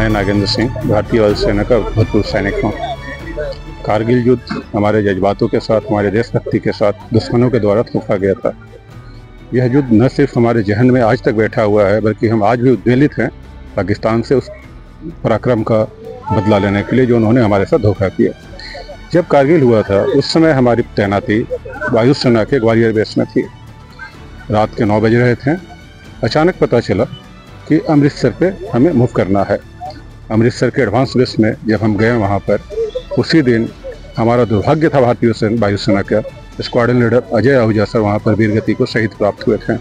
मैं नागेंद्र सिंह, भारतीय वायुसेना का भूतपूर्व सैनिक हूँ। कारगिल युद्ध हमारे जज्बातों के साथ, हमारे देशभक्ति के साथ दुश्मनों के द्वारा थोपा गया था। यह युद्ध न सिर्फ हमारे जहन में आज तक बैठा हुआ है, बल्कि हम आज भी उद्वेलित हैं पाकिस्तान से उस पराक्रम का बदला लेने के लिए जो उन्होंने हमारे साथ धोखा किया। जब कारगिल हुआ था उस समय हमारी तैनाती वायुसेना के ग्वालियर बेस में थी। रात के 9 बज रहे थे। अचानक पता चला कि अमृतसर पे हमें मूव करना है। अमृतसर के एडवांस बेस में जब हम गए वहाँ पर, उसी दिन हमारा दुर्भाग्य था भारतीय वायुसेना का squadron leader Ajay Ahuja sir वहाँ पर वीरगति को शहीद प्राप्त हुए थे।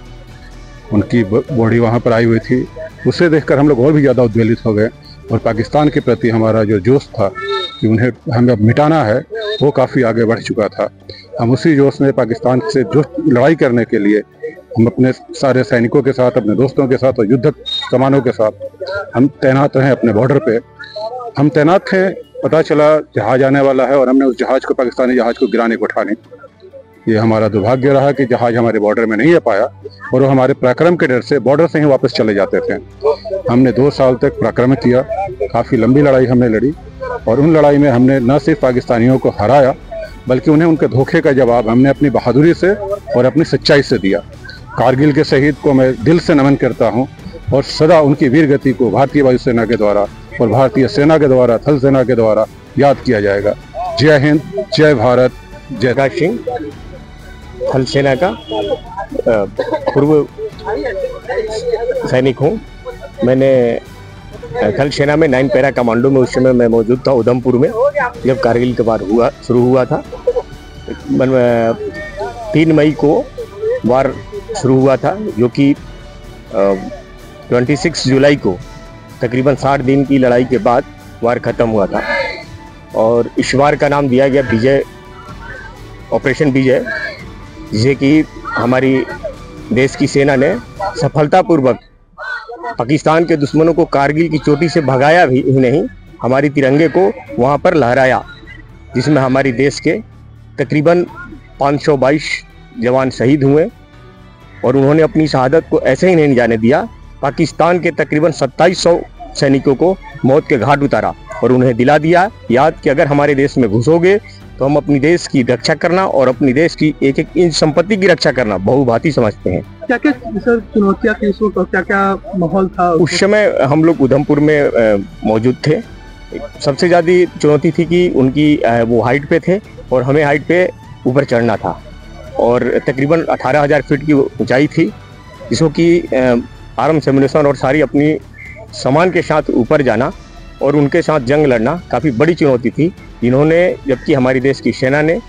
उनकी बॉडी वहाँ पर आई हुई थी। उसे देखकर हम लोग और भी ज़्यादा उद्वेलित हो गए और पाकिस्तान के प्रति हमारा जो जोश था कि उन्हें हमें अब मिटाना है, वो काफ़ी आगे बढ़ चुका था। हम उसी जोश में पाकिस्तान से जो लड़ाई करने के लिए हम अपने सारे सैनिकों के साथ, अपने दोस्तों के साथ और युद्धक सामानों के साथ हम तैनात रहे अपने बॉर्डर पे। हम तैनात थे, पता चला जहाज आने वाला है और हमने उस जहाज को, पाकिस्तानी जहाज को गिराने को ठानी। ये हमारा दुर्भाग्य रहा कि जहाज हमारे बॉर्डर में नहीं आ पाया और वो हमारे पराक्रम के डर से बॉर्डर से ही वापस चले जाते थे। हमने 2 साल तक पराक्रम किया, काफ़ी लंबी लड़ाई हमने लड़ी और उन लड़ाई में हमने न सिर्फ पाकिस्तानियों को हराया, बल्कि उन्हें उनके धोखे का जवाब हमने अपनी बहादुरी से और अपनी सच्चाई से दिया। कारगिल के शहीद को मैं दिल से नमन करता हूँ और सदा उनकी वीरगति को भारतीय वायुसेना के द्वारा और भारतीय सेना के द्वारा, थल सेना के द्वारा याद किया जाएगा। जय हिंद, जय भारत, जय। प्रकाश सिंह, थल सेना का पूर्व सैनिक हूँ। मैंने थल सेना में 9 पैरा कमांडो में उस समय मैं मौजूद था उधमपुर में, जब कारगिल के बाद शुरू हुआ था। 3 मई को वार शुरू हुआ था, जो कि 26 जुलाई को तकरीबन 60 दिन की लड़ाई के बाद वार ख़त्म हुआ था। और इस वार का नाम दिया गया विजय, ऑपरेशन विजय, जिसे कि हमारी देश की सेना ने सफलतापूर्वक पाकिस्तान के दुश्मनों को कारगिल की चोटी से भगाया भी ही नहीं, हमारी तिरंगे को वहां पर लहराया, जिसमें हमारी देश के तकरीबन 522 जवान शहीद हुए और उन्होंने अपनी शहादत को ऐसे ही नहीं जाने दिया। पाकिस्तान के तकरीबन 2700 सैनिकों को मौत के घाट उतारा और उन्हें दिला दिया याद कि अगर हमारे देश में घुसोगे तो हम अपनी देश की रक्षा करना और अपनी देश की एक एक इंच संपत्ति की रक्षा करना बहुभांति समझते हैं। क्या क्या सर चुनौतियाँ थी उस वक्त और क्या क्या माहौल था उस समय? हम लोग उधमपुर में मौजूद थे। सबसे ज़्यादा चुनौती थी कि उनकी वो हाइट पे थे और हमें हाइट पे ऊपर चढ़ना था और तकरीबन 18,000 फीट की ऊंचाई थी, जिसको कि आर्म्स एम्युनिशन और सारी अपनी सामान के साथ ऊपर जाना और उनके साथ जंग लड़ना काफ़ी बड़ी चुनौती थी, जिन्होंने, जबकि हमारी देश की सेना ने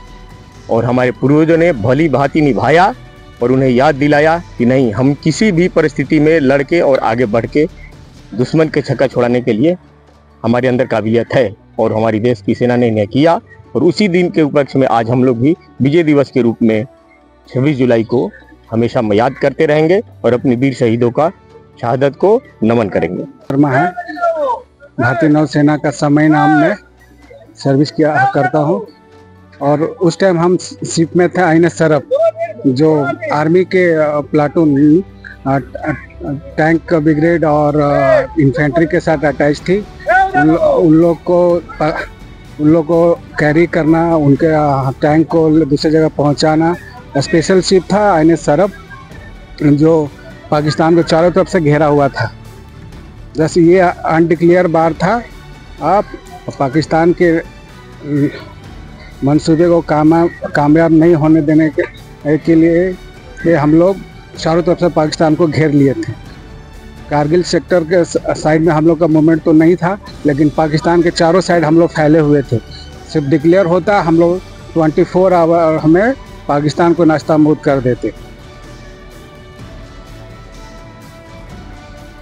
और हमारे पूर्वजों ने भली भांति निभाया और उन्हें याद दिलाया कि नहीं, हम किसी भी परिस्थिति में लड़के और आगे बढ़ के दुश्मन के छक्का छोड़ाने के लिए हमारे अंदर काबिलियत है और हमारी देश की सेना ने इन्हें किया। और उसी दिन के उपलक्ष्य में आज हम लोग भी विजय दिवस के रूप में 26 जुलाई को हमेशा याद करते रहेंगे और अपने वीर शहीदों का शहादत को नमन करेंगे। शर्मा है, भारतीय नौसेना का समय नाम में सर्विस किया करता हूँ और उस टाइम हम शिप में थे INS सरफ, जो आर्मी के प्लाटून, टैंक ब्रिगेड और इन्फेंट्री के साथ अटैच थी। उन लोग को कैरी करना, उनके टैंक को दूसरी जगह पहुंचाना। स्पेशल शिप था INS सरफ, जो पाकिस्तान को चारों तरफ से घेरा हुआ था। बस ये अनडिक्लेयर बार था। आप पाकिस्तान के मंसूबे को कामयाब नहीं होने देने के लिए हम लोग चारों तरफ से पाकिस्तान को घेर लिए थे। कारगिल सेक्टर के साइड में हम लोग का मूवमेंट तो नहीं था, लेकिन पाकिस्तान के चारों साइड हम लोग फैले हुए थे। सिर्फ डिक्लेयर होता हम लोग 24 आवर हमें पाकिस्तान को नाश्ता मुक्त कर देते।